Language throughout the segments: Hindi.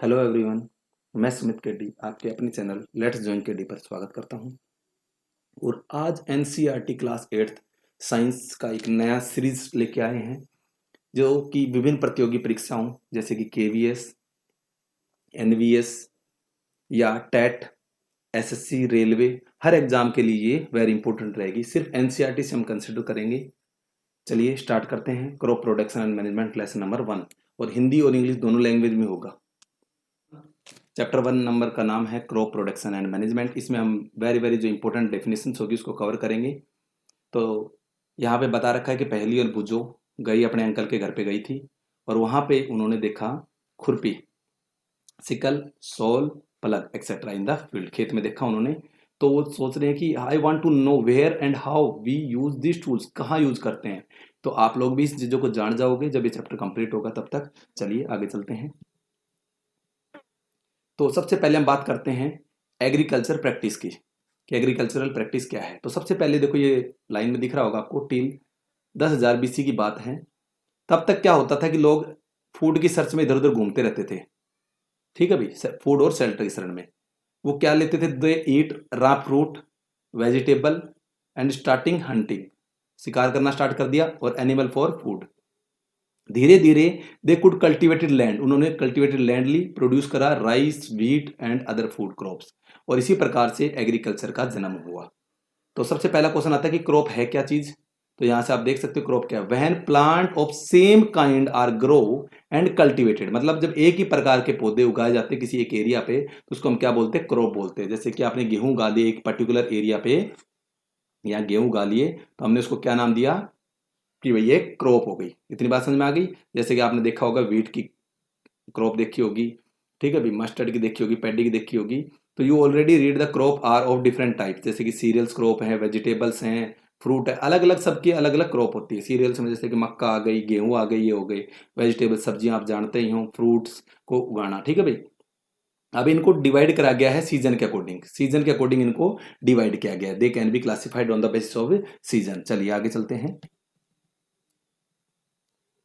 Hello everyone. मैं सुमित केडी आपके अपने चैनल लेट्स जॉइन केडी पर स्वागत करता हूं। और आज एनसीईआरटी क्लास 8th साइंस का एक नया सीरीज लेके आए हैं जो कि विभिन्न प्रतियोगी परीक्षाओं जैसे कि केवीएस, एनवीएस या टेट, एसएससी, रेलवे, हर एग्जाम के लिए ये वेरी इंपॉर्टेंट रहेगी। सिर्फ एनसीईआरटी से हम कंसिडर करेंगे। चलिए स्टार्ट करते हैं। Crop production and management lesson number 1 और हिंदी और इंग्लिश दोनों लैंग्वेज में होगा। चैप्टर 1 नंबर का नाम है क्रॉप प्रोडक्शन एंड मैनेजमेंट। इसमें हम वेरी जो इंपॉर्टेंट डेफिनेशन होगी उसको कवर करेंगे। तो यहाँ पे बता रखा है कि पहली और बुजो गई अपने अंकल के घर पे गई थी और वहाँ पे उन्होंने देखा khurpi, sickle, shovel, plough etcetera in the field. खेत में देखा उन्होंने, तो वो सोच रहे हैं कि I want to know where and how we use this tools, कहाँ यूज करते हैं। तो आप लोग भी इस चीज़ों को जान जाओगे जब ये चैप्टर कंप्लीट होगा तब तक। चलिए आगे चलते हैं। तो सबसे पहले हम बात करते हैं एग्रीकल्चर प्रैक्टिस की कि एग्रीकल्चरल प्रैक्टिस क्या है। तो सबसे पहले देखो ये लाइन में दिख रहा होगा आपको, टिल 10,000 बीसी की बात है। तब तक क्या होता था कि लोग फूड की सर्च में इधर उधर घूमते रहते थे। ठीक है भाई, फूड और शेल्टर की शरण में वो क्या लेते थे, they eat raw fruit, vegetable and starting hunting, शिकार करना स्टार्ट कर दिया और एनिमल फॉर फूड। धीरे धीरे दे कुड कल्टिवेटेड लैंड, उन्होंने कल्टिवेटेड लैंड ली, प्रोड्यूस करा rice, wheat and other food crops, और इसी प्रकार से एग्रीकल्चर का जन्म हुआ। तो सबसे पहला क्वेश्चन आता है कि क्रॉप है क्या चीज। तो यहां से आप देख सकते हो क्रॉप क्या है। When plant of same kind are grow and cultivated, मतलब जब एक ही प्रकार के पौधे उगाए जाते हैं किसी एक एरिया पे तो उसको हम क्या बोलते हैं, क्रॉप बोलते हैं। जैसे कि आपने गेहूं उगा दिए एक पर्टिकुलर एरिया पे, या गेहूं उगा लिए तो हमने उसको क्या नाम दिया कि भाई ये क्रॉप हो गई। इतनी बात समझ में आ गई। जैसे कि आपने देखा होगा व्हीट की क्रॉप देखी होगी, ठीक है भाई, मस्टर्ड की देखी होगी, पैडी की देखी होगी। तो you already read the crop are of different type, जैसे कि सीरियल्स क्रॉप है, वेजिटेबल्स हैं, फ्रूट है, अलग अलग सबकी अलग अलग क्रॉप होती है। सीरियल्स में जैसे कि मक्का आ गई, गेहूं आ गई, ये हो गई। वेजिटेबल सब्जियां आप जानते ही हो, फ्रूट्स को उगाना, ठीक है भाई। अब इनको डिवाइड करा गया है सीजन के अकॉर्डिंग, सीजन के अकॉर्डिंग इनको डिवाइड किया गया है। They can be classified on the basis off season. चलिए आगे चलते हैं।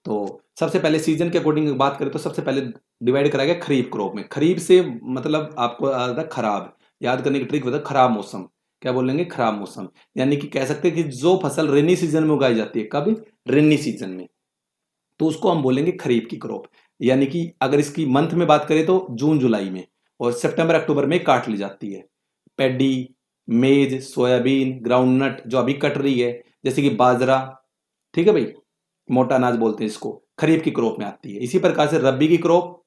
तो सबसे पहले सीजन के अकॉर्डिंग बात करें तो सबसे पहले डिवाइड करा गया खरीफ क्रॉप में। खरीफ से मतलब आपको आता है खराब, याद करने की ट्रिक बता, खराब मौसम। क्या बोलेंगे, खराब मौसम। यानी कि कह सकते हैं कि जो फसल रेनी सीजन में उगाई जाती है, कब, रेनी सीजन में, तो उसको हम बोलेंगे खरीफ की क्रॉप। यानी कि अगर इसकी मंथ में बात करें तो जून जुलाई में, और सितंबर अक्टूबर में काट ली जाती है। पैडी, मेज, सोयाबीन, ग्राउंडनट जो अभी कट रही है, जैसे कि बाजरा, ठीक है भाई, मोटा अनाज बोलते हैं इसको, खरीफ की क्रॉप में आती है। इसी प्रकार से रबी की क्रॉप,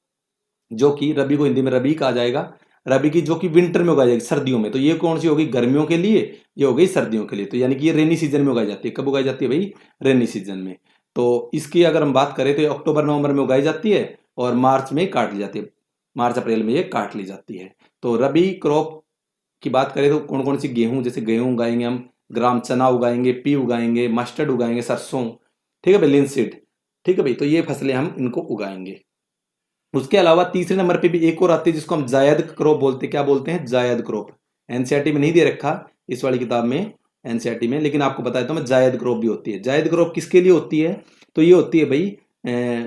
जो कि रबी को हिंदी में रबी कहा जाएगा, रबी की जो कि विंटर में उगाई जाएगी, सर्दियों में। तो ये कौन सी होगी, गर्मियों के लिए, ये हो गई सर्दियों के लिए। तो यानी कि ये रेनी सीजन में उगाई जाती है। कब उगाई जाती है भाई, रेनी सीजन में। तो इसकी अगर हम बात करें तो ये अक्टूबर नवंबर में उगाई जाती है और मार्च में काट ली जाती है, मार्च अप्रैल में ये काट ली जाती है। तो रबी क्रॉप की बात करें तो कौन कौन सी, गेहूं, जैसे गेहूं उगाएंगे हम, ग्राम चना उगाएंगे, पी उगाएंगे, मस्टर्ड उगाएंगे, सरसों, ठीक है भाई, लिनसीड, ठीक है भाई। तो ये फसलें हम इनको उगाएंगे। उसके अलावा तीसरे नंबर पे भी एक और आती है जिसको हम जायद क्रॉप बोलते हैं। क्या बोलते हैं, जायद क्रॉप। एनसीईआरटी में नहीं दे रखा इस वाली किताब में, एनसीईआरटी में, लेकिन आपको बता देता हूं मैं, जायद क्रॉप भी होती है। जायद क्रॉप किसके लिए होती है, तो ये होती है भाई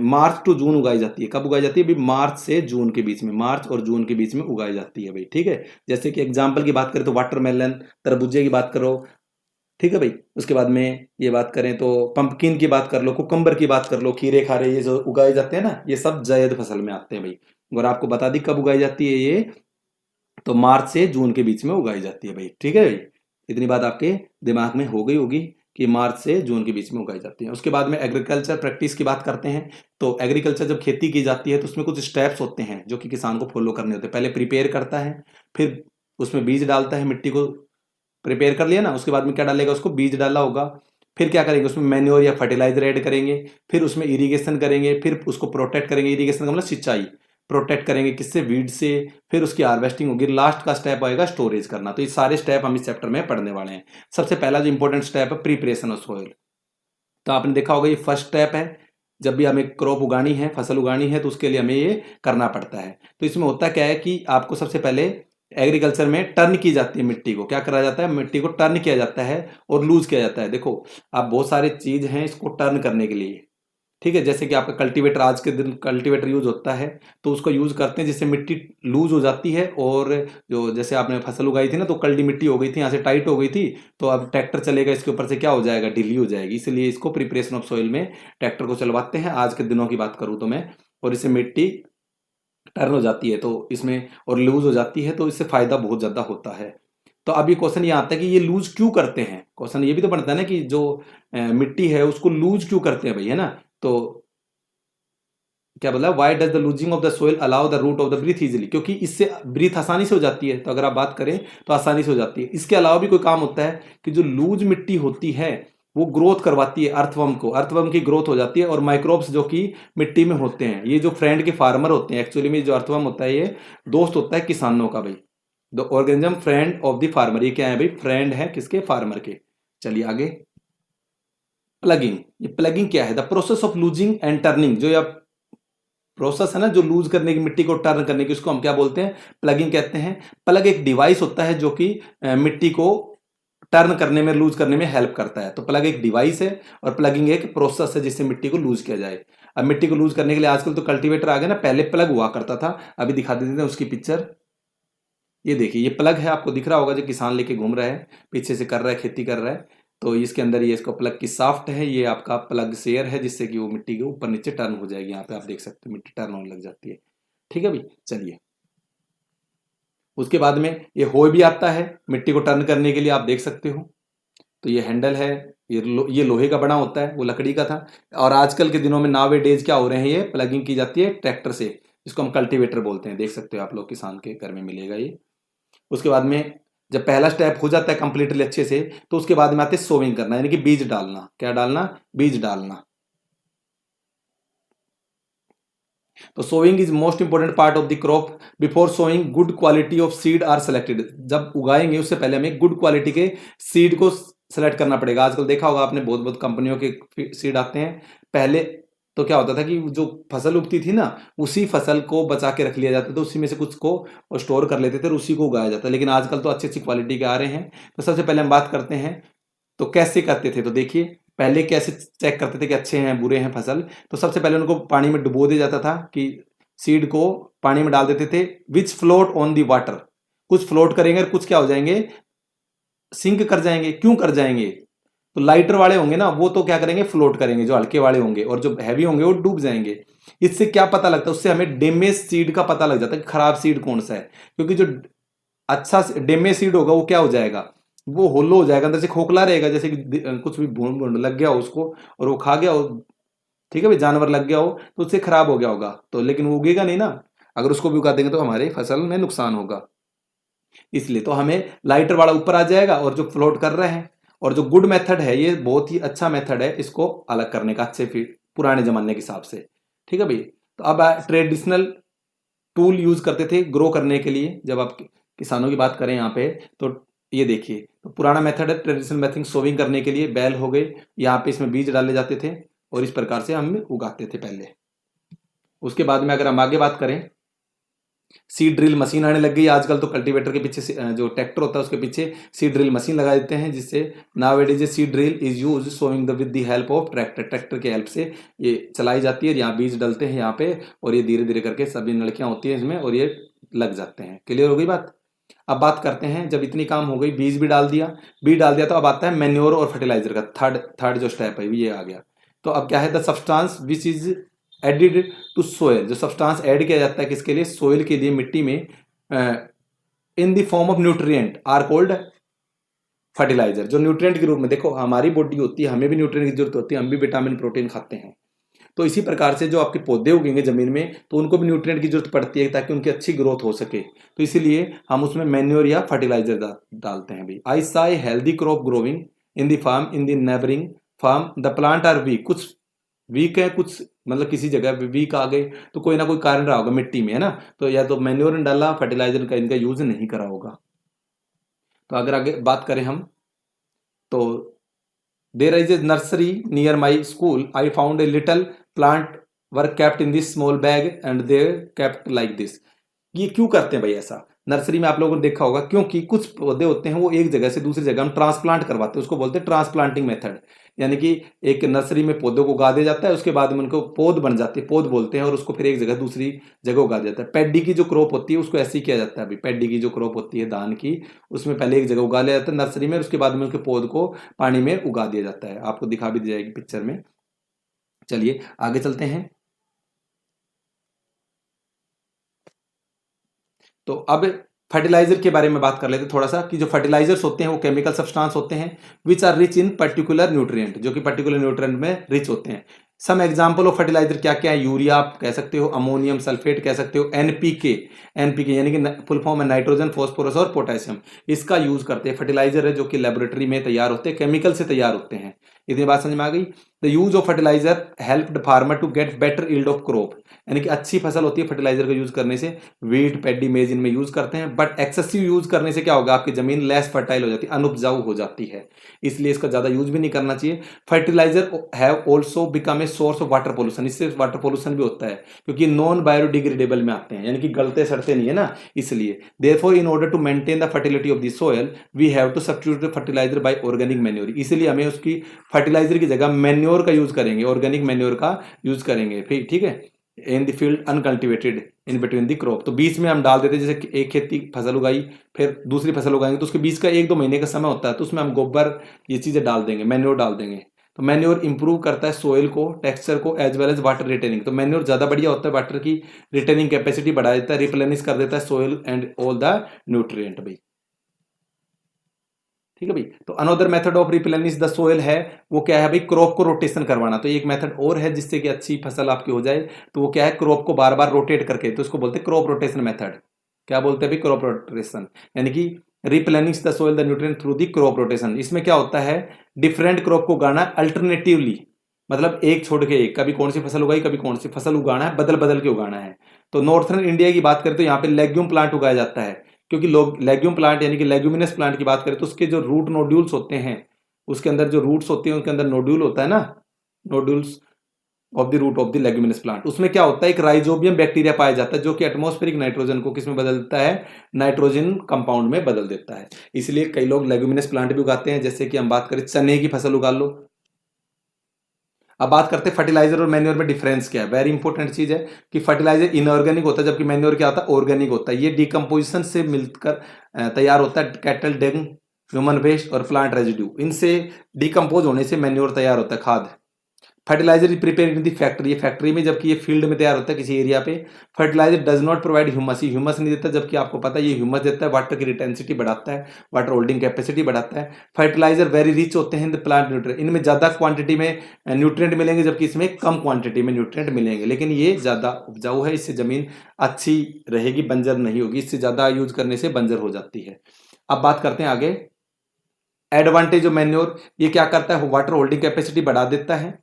मार्च टू जून उगाई जाती है। कब उगाई जाती है भाई, मार्च से जून के बीच में, मार्च और जून के बीच में उगाई जाती है भाई, ठीक है। जैसे कि एग्जाम्पल की बात करें तो वाटरमेलन, तरबूजे की बात करो, ठीक है भाई। उसके बाद में ये बात करें तो पंपकिन की बात कर लो, कुकम्बर की बात कर लो, खीरे खारे ये जो उगाए जाते हैं ना, ये सब जायद फसल में आते हैं भाई। और आपको बता दी कब उगाई जाती है ये, तो मार्च से जून के बीच में उगाई जाती है भाई, ठीक है भाई। इतनी बात आपके दिमाग में हो गई होगी कि मार्च से जून के बीच में उगाई जाती है। उसके बाद में एग्रीकल्चर प्रैक्टिस की बात करते हैं। तो एग्रीकल्चर जब खेती की जाती है तो उसमें कुछ स्टेप्स होते हैं जो कि किसान को फॉलो करने होते हैं। पहले प्रिपेयर करता है, फिर उसमें बीज डालता है, मिट्टी को प्रिपेयर कर लिया ना, उसके बाद में क्या डालेगा, उसको बीज डाला होगा, फिर क्या करेंगे, उसमें मैन्योर या फर्टिलाइजर ऐड करेंगे, फिर उसमें इरिगेशन करेंगे, फिर उसको प्रोटेक्ट करेंगे। इरिगेशन का मतलब सिंचाई, प्रोटेक्ट करेंगे किससे, वीड से, फिर उसकी हार्वेस्टिंग होगी, लास्ट का स्टेप आएगा स्टोरेज करना। तो ये सारे स्टेप हम इस चैप्टर में पढ़ने वाले हैं। सबसे पहला जो इंपॉर्टेंट स्टेप है, प्रिपरेशन ऑफ सॉइल। तो आपने देखा होगा ये फर्स्ट स्टेप है। जब भी हमें क्रॉप उगानी है, फसल उगानी है, तो उसके लिए हमें ये करना पड़ता है। तो इसमें होता क्या है कि आपको सबसे पहले एग्रीकल्चर में टर्न की जाती है मिट्टी को। क्या करा जाता है, मिट्टी को टर्न किया जाता है और लूज किया जाता है। देखो आप, बहुत सारी चीज हैं इसको टर्न करने के लिए, ठीक है, जैसे कि आपका कल्टीवेटर, आज के दिन कल्टीवेटर यूज होता है, तो उसको यूज करते हैं जिससे मिट्टी लूज हो जाती है, और जो जैसे आपने फसल उगाई थी ना, तो कल्टी मिट्टी हो गई थी, यहाँ से टाइट हो गई थी, तो अब ट्रैक्टर चलेगा इसके ऊपर से क्या हो जाएगा, ढीली हो जाएगी। इसलिए इसको प्रिपरेशन ऑफ सॉइल में ट्रैक्टर को चलवाते हैं, आज के दिनों की बात करूँ तो मैं, और इससे मिट्टी टर्न हो जाती है, तो इसमें और लूज हो जाती है, तो इससे फायदा बहुत ज्यादा होता है। तो अब ये क्वेश्चन ये आता है कि ये लूज क्यों करते हैं, क्वेश्चन ये भी तो बनता है ना कि जो मिट्टी है उसको लूज क्यों करते हैं भाई, है ना। तो क्या बोला, why does the loosing of the soil allow the root of the breathe easily, क्योंकि इससे ब्रीथ आसानी से हो जाती है। तो अगर आप बात करें तो आसानी से हो जाती है। इसके अलावा भी कोई काम होता है कि जो लूज मिट्टी होती है वो ग्रोथ करवाती है अर्थवर्म को, अर्थवर्म की ग्रोथ हो जाती है, और माइक्रोब्स जो कि मिट्टी में होते हैं, ये जो फ्रेंड के फार्मर होते हैं, एक्चुअली में जो अर्थवर्म होता है ये दोस्त होता है किसानों का भाई, the organism friend of the farmer. ये क्या है भाई, फ्रेंड है किसके, फार्मर के। चलिए आगे, प्लगिंग। ये प्लगिंग क्या है, the process of losing and turning, जो आप प्रोसेस है ना जो लूज करने की, मिट्टी को टर्न करने की, उसको हम क्या बोलते हैं, प्लगिंग कहते हैं। प्लग एक डिवाइस होता है जो कि मिट्टी को टर्न करने में, लूज करने में हेल्प करता है। तो प्लग एक डिवाइस है और प्लगिंग एक प्रोसेस है जिससे मिट्टी को लूज किया जाए। अब मिट्टी को लूज करने के लिए आजकल तो कल्टीवेटर आ गया ना, पहले प्लग हुआ करता था, अभी दिखा देते हैं उसकी पिक्चर। ये देखिए, ये प्लग है, आपको दिख रहा होगा, जो किसान लेके घूम रहा है, पीछे से कर रहा है, खेती कर रहा है। तो इसके अंदर ये इसका प्लग की साफ्ट है, ये आपका प्लग शेयर है, जिससे कि वो मिट्टी के ऊपर नीचे टर्न हो जाएगी। यहाँ पे आप देख सकते हो मिट्टी टर्न होने लग जाती है। ठीक है भाई, चलिए उसके बाद में ये हो भी आता है मिट्टी को टर्न करने के लिए, आप देख सकते हो। तो ये हैंडल है, ये लोहे का बना होता है, वो लकड़ी का था। और आजकल के दिनों में नावे डेज क्या हो रहे हैं, ये प्लगिंग की जाती है ट्रैक्टर से, जिसको हम कल्टीवेटर बोलते हैं। देख सकते हो आप लोग, किसान के घर में मिलेगा ये। उसके बाद में जब पहला स्टेप हो जाता है कंप्लीटली अच्छे से, तो उसके बाद में आते हैं सोविंग करना, यानी कि बीज डालना। क्या डालना, बीज डालना। तो sowing is most important part of the crop. Before sowing good quality of seed are selected. जब उगाएंगे उससे पहले हमें गुड क्वालिटी के सीड को सेलेक्ट करना पड़ेगा। आजकल देखा होगा आपने, बहुत बहुत कंपनियों के सीड आते हैं। पहले तो क्या होता था कि जो फसल उगती थी ना, उसी फसल को बचा के रख लिया जाता था, उसी में से कुछ को स्टोर कर लेते थे और उसी को उगाया जाता। लेकिन आजकल तो अच्छी अच्छी क्वालिटी के आ रहे हैं। तो सबसे पहले हम बात करते हैं तो कैसे करते थे। तो देखिए, पहले कैसे चेक करते थे कि अच्छे हैं बुरे हैं फसल। तो सबसे पहले उनको पानी में डुबो दिया जाता था, कि सीड को पानी में डाल देते थे, विच फ्लोट ऑन दी वाटर। कुछ फ्लोट करेंगे और कुछ क्या हो जाएंगे, सिंक कर जाएंगे। क्यों कर जाएंगे, तो लाइटर वाले होंगे ना, वो तो क्या करेंगे, फ्लोट करेंगे, जो हल्के वाले होंगे, और जो हैवी होंगे वो डूब जाएंगे। इससे क्या पता लगता है, उससे हमें डैमेज सीड का पता लग जाता है कि खराब सीड कौन सा है। क्योंकि जो अच्छा डैमेज सीड होगा वो क्या हो जाएगा, वो होलो हो जाएगा, अंदर से खोखला रहेगा, जैसे कि कुछ भी भून भून लग गया हो उसको और वो खा गया हो, ठीक है भाई, जानवर लग गया हो तो उससे खराब हो गया होगा। तो लेकिन वो उगेगा नहीं ना, अगर उसको भी उगा देंगे तो हमारे फसल में नुकसान होगा। इसलिए तो हमें लाइटर वाला ऊपर आ जाएगा, और जो फ्लोट कर रहे हैं। और जो गुड मेथड है, ये बहुत ही अच्छा मेथड है इसको अलग करने का, अच्छे फिर पुराने जमाने के हिसाब से। ठीक है भाई, तो अब ट्रेडिशनल टूल यूज करते थे ग्रो करने के लिए। जब आप किसानों की बात करें यहाँ पे, तो ये देखिए, तो पुराना मेथड है ट्रेडिशनल मेथड, सोविंग करने के लिए बैल हो गए, यहाँ पे इसमें बीज डाले जाते थे और इस प्रकार से हम उगाते थे पहले। उसके बाद में अगर हम आगे बात करें, सीड ड्रिल मशीन आने लग गई आजकल। तो कल्टीवेटर के पीछे जो ट्रैक्टर होता है उसके पीछे सीड ड्रिल मशीन लगा देते हैं, जिससे nowadays seed drill is use sowing the with the help of tractor. Tractor के हेल्प से ये चलाई जाती है, यहाँ बीज डलते हैं यहाँ पे, और ये धीरे धीरे करके सभी नलकियां होती हैं इसमें, और ये लग जाते हैं। क्लियर हो गई बात। अब बात करते हैं, जब इतनी काम हो गई, बीज भी डाल दिया, बीज डाल दिया, तो अब आता है मैन्योर और फर्टिलाइजर का थर्ड जो स्टेप है ये आ गया। तो अब क्या है, the substance which is added to soil. जो सब्सटेंस ऐड किया जाता है किसके लिए, सोयल के लिए, मिट्टी में, in the form of nutrient are called fertiliser. जो न्यूट्रिएंट के रूप में, देखो हमारी बॉडी होती है, हमें भी न्यूट्रिएंट की जरूरत होती है, हम भी विटामिन प्रोटीन खाते हैं। तो इसी प्रकार से जो आपके पौधे उगेंगे जमीन में, तो उनको भी न्यूट्रिएंट की जरूरत पड़ती है ताकि उनकी अच्छी ग्रोथ हो सके। तो इसीलिए हम उसमें मैन्योर या फर्टिलाइजर डालते हैं भी। I saw a healthy crop growing in the farm, in the neighbouring farm the plant are weak. कुछ वीक है, कुछ मतलब किसी जगह वीक आ गए, तो कोई ना कोई कारण रहा होगा मिट्टी में, है ना। तो या तो मैन्योर ने डाला, फर्टिलाइजर का इनका यूज नहीं करा होगा। तो अगर आगे बात करें हम, तो there is a nursery near my school, I found a little plant were kept in this small bag and they kept like this. ये क्यों करते हैं भाई ऐसा? नर्सरी में आप लोगों ने देखा होगा, क्योंकि कुछ पौधे होते हैं वो एक जगह से दूसरी जगह हम ट्रांसप्लांट करवाते हैं, उसको बोलते हैं ट्रांसप्लांटिंग मेथड। यानी कि एक नर्सरी में पौधों को उगा दिया जाता है, उसके बाद में उनको पौध बन जाते हैं, पौध बोलते हैं, और उसको फिर एक जगह दूसरी जगह उगा दिया जाता है। पैडी की जो क्रॉप होती है उसको ऐसे ही किया जाता है। अभी पैडी की जो क्रॉप होती है धान की, उसमें पहले एक जगह उगा लिया जाता है नर्सरी में, उसके बाद में उसके पौध को पानी में उगा दिया जाता है। आपको दिखा भी दी जाएगी पिक्चर में। चलिए आगे चलते हैं। तो अब फर्टिलाइजर के बारे में बात कर लेते हैं थोड़ा सा, कि जो फर्टिलाइजर्स होते हैं वो केमिकल सब्सटेंस होते हैं which are rich in particular nutrient, जो कि पर्टिकुलर न्यूट्रिएंट में रिच होते हैं। सम एग्जांपल ऑफ फर्टिलाइजर क्या क्या है? यूरिया आप कह सकते हो, अमोनियम सल्फेट कह सकते हो, एनपीके, एनपीके यानी कि फुल फॉर्म है नाइट्रोजन, फॉस्फोरस और पोटेशियम। इसका यूज करते हैं। फर्टिलाइजर है जो कि लेबोरेटरी में तैयार होते हैं, केमिकल से तैयार होते हैं। इतनी बात समझ में आ गई? The use of fertiliser helped farmer to get better yield of crop, यानी कि अच्छी फसल होती है फर्टिलाइजर का यूज करने से। वीट, पैडी, मेज इनमें यूज करते हैं। बट एक्सेसिव यूज करने से क्या होगा? आपकी जमीन लेस फर्टाइल हो जाती है, अनुपजाऊ हो जाती है, इसलिए इसका ज्यादा यूज भी नहीं करना चाहिए। Fertiliser have also become a source of water pollution, इससे वाटर पोल्यूशन भी होता है, क्योंकि नॉन बायोडिग्रेडेबल में आते हैं, यानी कि गलते सड़ते नहीं है ना, इसलिए। Therefore in order to maintain the fertility of the soil we have to substitute fertiliser by organic manure, इसलिए हमें उसकी फर्टिलाइजर की जगह मैन्योर का यूज करेंगे, ऑर्गेनिक मैन्योर का यूज करेंगे, फिर ठीक है। इन the field uncultivated in between the crop, तो बीच में हम डाल देते हैं, जैसे एक खेती फसल उगाई फिर दूसरी फसल उगाएंगे, तो उसके बीच का 1-2 महीने का समय होता है, तो उसमें हम गोबर ये चीजें डाल देंगे, मैन्योर डाल देंगे। तो मैन्योर इंप्रूव करता है सोइल को, टेक्सचर को, as well as water retaining. तो मैन्योर ज्यादा बढ़िया होता है, वाटर की रिटेनिंग कैपेसिटी बढ़ा देता है, रिप्लेनिश कर देता है soil and all the nutrient भाई। ठीक है भाई। तो another method of replenish the soil है, वो क्या है भाई? क्रॉप को रोटेशन करवाना। तो एक मेथड और है जिससे कि अच्छी फसल आपकी हो जाए, तो वो क्या है? क्रॉप को बार बार रोटेट करके, तो उसको बोलते हैं क्रॉप रोटेशन मेथड। क्या बोलते हैं भाई? क्रॉप रोटेशन, यानी कि replenish the soil the nutrient through the crop rotation. इसमें क्या होता है? डिफरेंट क्रॉप को उगाना अल्टरनेटिवली, मतलब एक छोड़ के एक, कभी कौन सी फसल उगाई कभी कौन सी फसल उगाना है, बदल बदल के उगाना है। तो नॉर्थर्न इंडिया की बात करें तो यहाँ पे लेग्यूम प्लांट उगाया जाता है, क्योंकि लोग लेग्यूम प्लांट यानी कि लेग्यूमिनस प्लांट की बात करें तो उसके जो रूट नोड्यूल्स होते हैं, उसके अंदर जो रूट्स होते हैं उनके अंदर नोड्यूल होता है ना, nodules of the root of the leguminous plant. उसमें क्या होता है? एक राइजोबियम बैक्टीरिया पाया जाता है, जो कि एटमॉस्फेरिक नाइट्रोजन को किसमें बदल देता है? नाइट्रोजन कंपाउंड में बदल देता है। इसलिए कई लोग लेग्यूमिनस प्लांट भी उगाते हैं, जैसे कि हम बात करें चने की फसल उगा लो। अब बात करते हैं फर्टिलाइजर और मैन्योर में डिफरेंस क्या है। वेरी इंपॉर्टेंट चीज है कि फर्टिलाइजर इनऑर्गेनिक होता है, जबकि मैन्योर क्या होता है? ऑर्गेनिक होता है। ये डिकम्पोजिशन से मिलकर तैयार होता है, कैटल डंग, ह्यूमन वेस्ट और प्लांट रेजिड्यू, इनसे डिकम्पोज होने से मैन्योर तैयार होता है, खाद। Fertiliser prepare in the factory, ये फैक्ट्री में, जबकि ये फील्ड में तैयार होता है किसी एरिया पे। Fertiliser does not provide humus, ये ह्यूमस नहीं देता, जबकि आपको पता है ये ह्यूमस देता है, वाटर की रिटेंसिटी बढ़ाता है, वाटर होल्डिंग कैपेसिटी बढ़ाता है। फर्टिलाइजर वेरी रिच होते हैं इन द प्लांट न्यूट्रिएंट, इनमें ज्यादा क्वांटिटी में न्यूट्रिएंट मिलेंगे, जबकि इसमें कम क्वांटिटी में न्यूट्रिएंट मिलेंगे, लेकिन ये ज्यादा उपजाऊ है, इससे जमीन अच्छी रहेगी, बंजर नहीं होगी, इससे ज्यादा यूज करने से बंजर हो जाती है। अब बात करते हैं आगे एडवांटेज ऑफ मैन्योर। ये क्या करता है? वाटर होल्डिंग कैपेसिटी बढ़ा देता है,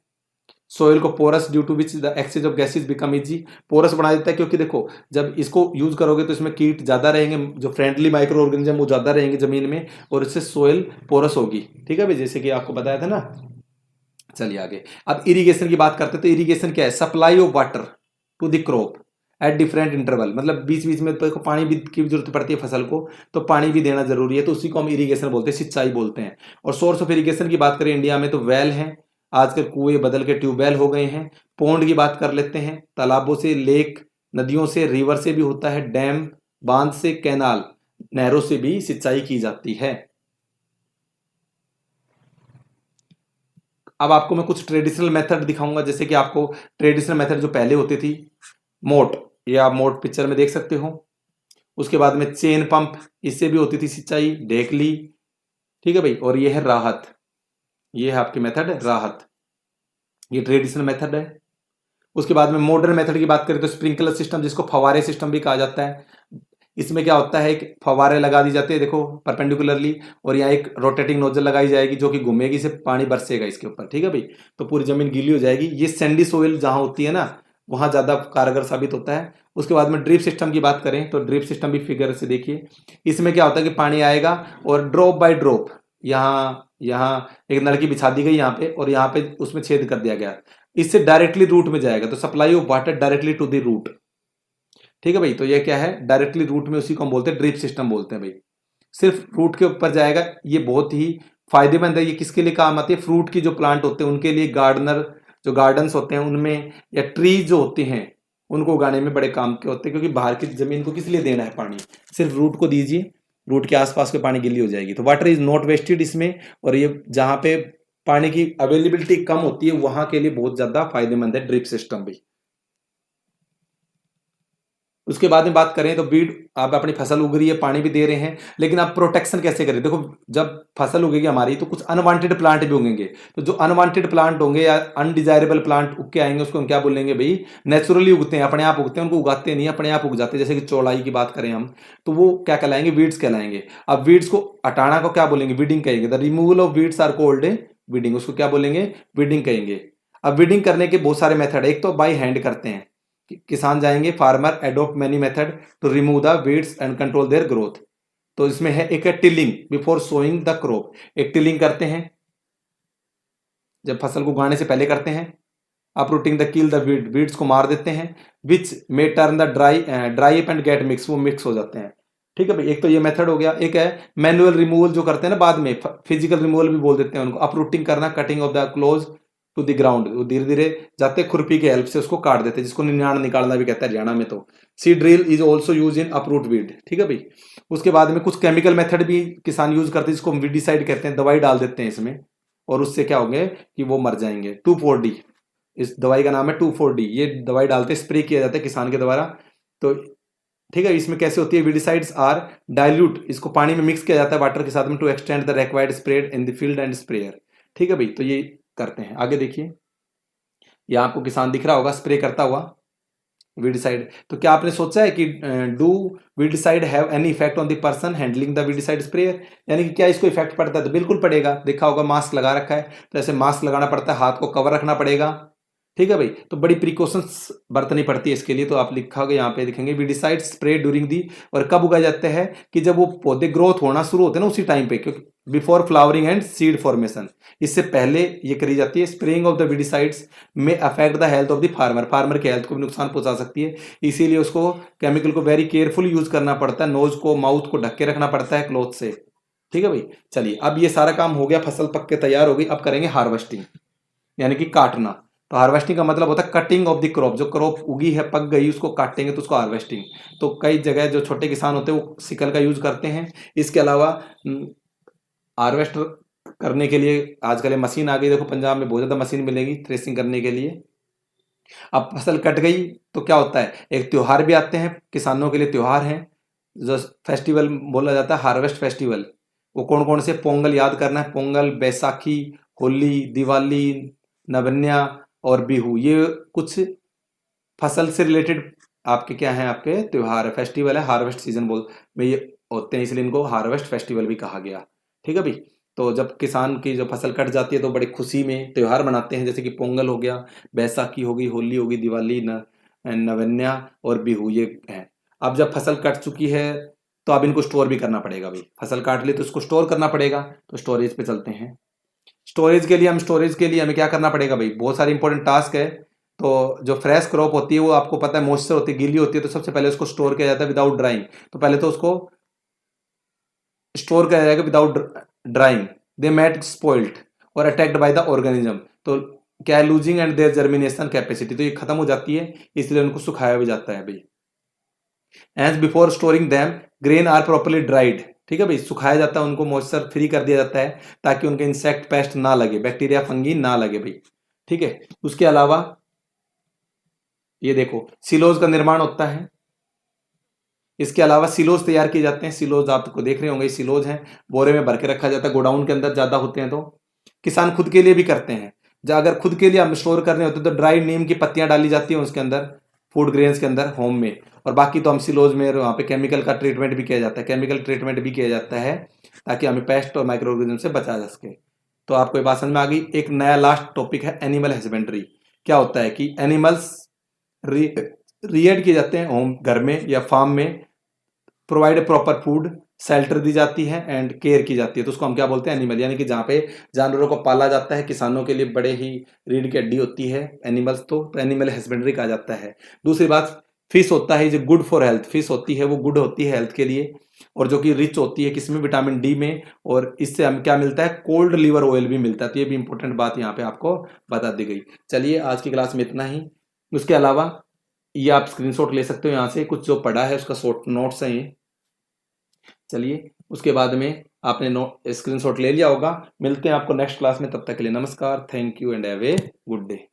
सोइल को porous due to which the exchange of gases become easy, porous बना देता है, क्योंकि देखो जब इसको यूज करोगे तो इसमें कीट ज्यादा रहेंगे, जो फ्रेंडली माइक्रो ऑर्गेनिज्म वो ज्यादा रहेंगे जमीन में, और इससे सोइल पोरस होगी। ठीक है भाई, जैसे कि आपको बताया था ना। चलिए आगे, अब इरिगेशन की बात करते हैं। तो इरिगेशन क्या है? Supply of water to the crop at different interval, मतलब बीच बीच में तो पानी भी की जरूरत पड़ती है फसल को, तो पानी भी देना जरूरी है, तो उसी को हम इरिगेशन बोलते हैं, सिंचाई बोलते हैं। और सोर्स ऑफ इरिगेशन की बात करें इंडिया में तो वेल है, आजकल कुएं बदल के ट्यूबवेल हो गए हैं। पौंड की बात कर लेते हैं, तालाबों से, लेक, नदियों से, रिवर से भी होता है, डैम, बांध से, कैनाल, नहरों से भी सिंचाई की जाती है। अब आपको मैं कुछ ट्रेडिशनल मेथड दिखाऊंगा, जैसे कि आपको ट्रेडिशनल मेथड जो पहले होती थी, मोट, ये आप मोट पिक्चर में देख सकते हो। उसके बाद में चेन पंप, इससे भी होती थी सिंचाई, ढेकली। ठीक है भाई, और ये है राहत, ये है आपकी मेथड राहत, ये ट्रेडिशनल मेथड है। उसके बाद में मॉडर्न मेथड की बात करें तो स्प्रिंकलर सिस्टम, जिसको फवारे सिस्टम भी कहा जाता है। इसमें क्या होता है? एक फवारे लगा दी जाती है, देखो परपेंडिकुलरली, और यहाँ एक रोटेटिंग नोजल लगाई जाएगी जो कि घूमेगी, से पानी बरसेगा इसके ऊपर। ठीक है भाई, तो पूरी जमीन गीली हो जाएगी। ये सैंडी सोइल जहां होती है ना, वहां ज्यादा कारगर साबित होता है। उसके बाद में ड्रिप सिस्टम की बात करें तो ड्रिप सिस्टम भी फिगर से देखिए। इसमें क्या होता है कि पानी आएगा और ड्रॉप बाय ड्रॉप, यहाँ यहाँ एक नलकी बिछा दी गई यहाँ पे, और यहाँ पे उसमें छेद कर दिया गया, इससे डायरेक्टली रूट में जाएगा। तो supply of water directly to the root. ठीक है भाई। तो ये क्या है, डायरेक्टली रूट में, उसी को हम बोलते हैं ड्रिप सिस्टम बोलते हैं भाई। सिर्फ रूट के ऊपर जाएगा, ये बहुत ही फायदेमंद है। ये किसके लिए काम आती है, फ्रूट की जो प्लांट होते हैं उनके लिए, गार्डनर जो गार्डन्स होते हैं उनमें, या ट्रीज जो होती हैं उनको उगाने में बड़े काम के होते हैं, क्योंकि बाहर की जमीन को किस लिए देना है पानी, सिर्फ रूट को दीजिए, रूट के आसपास के पानी गिल्ली हो जाएगी। तो वाटर इज नॉट वेस्टेड इसमें, और ये जहां पे पानी की अवेलेबिलिटी कम होती है वहां के लिए बहुत ज्यादा फायदेमंद है ड्रिप सिस्टम भी। उसके बाद में बात करें तो बीड, आप अपनी फसल उग रही है, पानी भी दे रहे हैं, लेकिन आप प्रोटेक्शन कैसे करें। देखो, जब फसल उगेगी हमारी तो कुछ अनवांटेड प्लांट भी उगेंगे, तो जो अनवांटेड प्लांट होंगे या अनडिजायरेबल प्लांट उग के आएंगे उसको हम क्या बोलेंगे भाई, नेचुरली उगते हैं, अपने आप उगते हैं, उनको उगाते नहीं, अपने आप उग जाते हैं। जैसे कि चौलाई की बात करें हम, तो वो क्या कहलाएंगे, वीड्स कहलाएंगे। अब वीड्स को हटाना को क्या बोलेंगे, वीडिंग कहेंगे। The removal of weeds are called weeding, उसको क्या बोलेंगे, वीडिंग कहेंगे। अब वीडिंग करने के बहुत सारे मेथड है। एक तो बाई हैंड करते हैं, किसान जाएंगे, farmer adopt many method to remove the weeds and control their growth. तो इसमें है, एक है tilling before sowing the crop, एक टिलिंग करते हैं जब फसल को उगाने से पहले करते हैं। Uprooting the kill the weed, weeds को मार देते हैं, which may turn the dry up and get mix, वो मिक्स हो जाते हैं। ठीक है भाई, एक तो ये मेथड हो गया। एक है मैनुअल रिमूवल जो करते हैं ना बाद में, फिजिकल रिमूवल भी बोल देते हैं उनको। अपरूटिंग करना, cutting of the close to the ground, वो धीरे धीरे जाते खुरपी की हेल्प से उसको काट देते हैं, जिसको निन्याण निकालना भी कहता है हरियाणा में। तो seed drill is also use in uproot weed. ठीक है भाई। उसके बाद में कुछ केमिकल मेथड भी किसान यूज करते हैं, जिसको हम वीडिसाइड कहते हैं, दवाई डाल देते हैं इसमें, और उससे क्या होंगे कि वो मर जाएंगे। 2,4-D, इस दवाई का नाम है 2,4-D। ये दवाई डालते, स्प्रे किया जाता है किसान के द्वारा। तो ठीक है, इसमें कैसे होती है, वीडिसाइड्स आर डाइल्यूट, इसको पानी में मिक्स किया जाता है वाटर के साथ में, to extend the required spread in the field and sprayer. ठीक है भाई, तो ये करते हैं। आगे देखिए, यहाँ आपको किसान दिख रहा होगा स्प्रे करता हुआ वीडिसाइड। तो क्या आपने सोचा है कि do weedicide have any effect on the person handling the weedicide sprayer, यानी कि क्या इसको इफेक्ट पड़ता है, तो बिल्कुल पड़ेगा। देखा होगा मास्क लगा रखा है, तो ऐसे मास्क लगाना पड़ता है, हाथ को कवर रखना पड़ेगा। ठीक है भाई, तो बड़ी प्रिकॉशंस बरतनी पड़ती है इसके लिए। तो आप लिखा होगा यहाँ पे दिखेंगे, वीडिसाइड स्प्रे ड्यूरिंग दी, और कब उगाए जाते हैं कि जब वो पौधे ग्रोथ होना शुरू होते हैं ना, उसी टाइम पे, क्योंकि before flowering and seed formation, इससे पहले ये करी जाती है। स्प्रेइंग ऑफ द वीडिसाइड्स में affect the health of the farmer, farmer के हेल्थ को भी नुकसान पहुंचा सकती है, इसीलिए उसको केमिकल को वेरी केयरफुल यूज करना पड़ता है। नोज को, माउथ को ढक के रखना पड़ता है क्लॉथ से। ठीक है भाई, चलिए अब ये सारा काम हो गया, फसल पक के तैयार हो गई। अब करेंगे हार्वेस्टिंग, यानी कि काटना। तो हार्वेस्टिंग का मतलब होता है कटिंग ऑफ द क्रॉप, जो क्रॉप उगी है, पक गई, उसको काटेंगे तो उसको हार्वेस्टिंग। तो कई जगह जो छोटे किसान होते हैं वो सिकल का यूज करते हैं। इसके अलावा हार्वेस्ट करने के लिए आजकल मशीन आ गई। देखो पंजाब में बहुत ज्यादा मशीन मिलेगी थ्रेसिंग करने के लिए। अब फसल कट गई तो क्या होता है, एक त्योहार भी आते हैं किसानों के लिए, त्योहार है जो फेस्टिवल बोला जाता है, हार्वेस्ट फेस्टिवल। वो कौन कौन से, पोंगल याद करना है, पोंगल, बैसाखी, होली, दिवाली, नवन्या और बिहू, ये कुछ फसल से रिलेटेड आपके क्या है, आपके त्योहार है, फेस्टिवल है, हार्वेस्ट सीजन बोल में ये होते हैं, इसलिए इनको हार्वेस्ट फेस्टिवल भी कहा गया। ठीक है भाई। तो जब किसान की जो फसल कट जाती है तो बड़ी खुशी में त्योहार मनाते हैं, जैसे कि पोंगल हो गया, बैसाखी होगी, होली होगी, दिवाली, नवन्या और बिहू, ये है। अब जब फसल कट चुकी है तो अब इनको स्टोर भी करना पड़ेगा भाई, फसल काट ली तो इसको स्टोर करना पड़ेगा। तो स्टोरेज पे चलते हैं। स्टोरेज के लिए हमें क्या करना पड़ेगा भाई, बहुत सारे इंपॉर्टेंट टास्क है। तो जो फ्रेश क्रॉप होती है वो आपको पता है मॉइस्चर होती है, गीली होती है, तो सबसे पहले उसको स्टोर किया जाता है विदाउट ड्राइंग। तो पहले तो उसको स्टोर किया जाएगा without drying, they might spoiled और अटैक्ड बाय द ऑर्गेनिज्म। तो क्या है, losing and their germination capacity, तो ये खत्म हो जाती है, इसलिए उनको सुखाया भी जाता है भाई। As before storing them grain are properly dried. ठीक है भाई, सुखाया जाता है, उनको मॉइस्चर फ्री कर दिया जाता है ताकि उनके इंसेक्ट पेस्ट ना लगे, बैक्टीरिया फंगी ना लगे भाई। ठीक है। उसके अलावा ये देखो सिलोज का निर्माण होता है। इसके अलावा सिलोज तैयार किए जाते हैं। सिलोज आपको देख रहे होंगे, सिलोज हैं, बोरे में भर के रखा जाता है, गोडाउन के अंदर ज्यादा होते हैं। तो किसान खुद के लिए भी करते हैं। अगर खुद के लिए हम स्टोर करने होते तो ड्राई नीम की पत्तियां डाली जाती हैं उसके अंदर, फूड ग्रेन्स के अंदर, होम में। और बाकी तो हम सिलोज में वहाँ पे केमिकल का ट्रीटमेंट भी किया जाता है, केमिकल ट्रीटमेंट भी किया जाता है ताकि हमें पेस्ट और माइक्रो ऑर्गेनिज्म से बचा जा सके। तो आपको ये बात समझ में आ गई। एक नया लास्ट टॉपिक है एनिमल हस्बेंड्री। क्या होता है कि एनिमल्स रिएड किए जाते हैं होम, घर में या फार्म में, प्रोवाइड प्रॉपर फूड, शेल्टर दी जाती है एंड केयर की जाती है, तो उसको हम क्या बोलते हैं, एनिमल। यानी कि जहाँ पे जानवरों को पाला जाता है, किसानों के लिए बड़े ही रीढ़ की हड्डी होती है एनिमल्स, तो एनिमल हस्बेंड्री कहा जाता है। दूसरी बात, फिश होता है जो गुड फॉर हेल्थ, फिश होती है वो गुड होती है हेल्थ के लिए, और जो कि रिच होती है किसमें, विटामिन डी में, और इससे हमें क्या मिलता है, कोल्ड लिवर ऑयल भी मिलता है। तो ये भी इंपॉर्टेंट बात यहाँ पे आपको बता दी गई। चलिए आज की क्लास में इतना ही। उसके अलावा ये आप स्क्रीनशॉट ले सकते हो यहाँ से, कुछ जो पढ़ा है उसका शॉर्ट नोट्स है ये। चलिए उसके बाद में आपने स्क्रीनशॉट ले लिया होगा। मिलते हैं आपको नेक्स्ट क्लास में, तब तक के लिए नमस्कार, thank you and have a good day.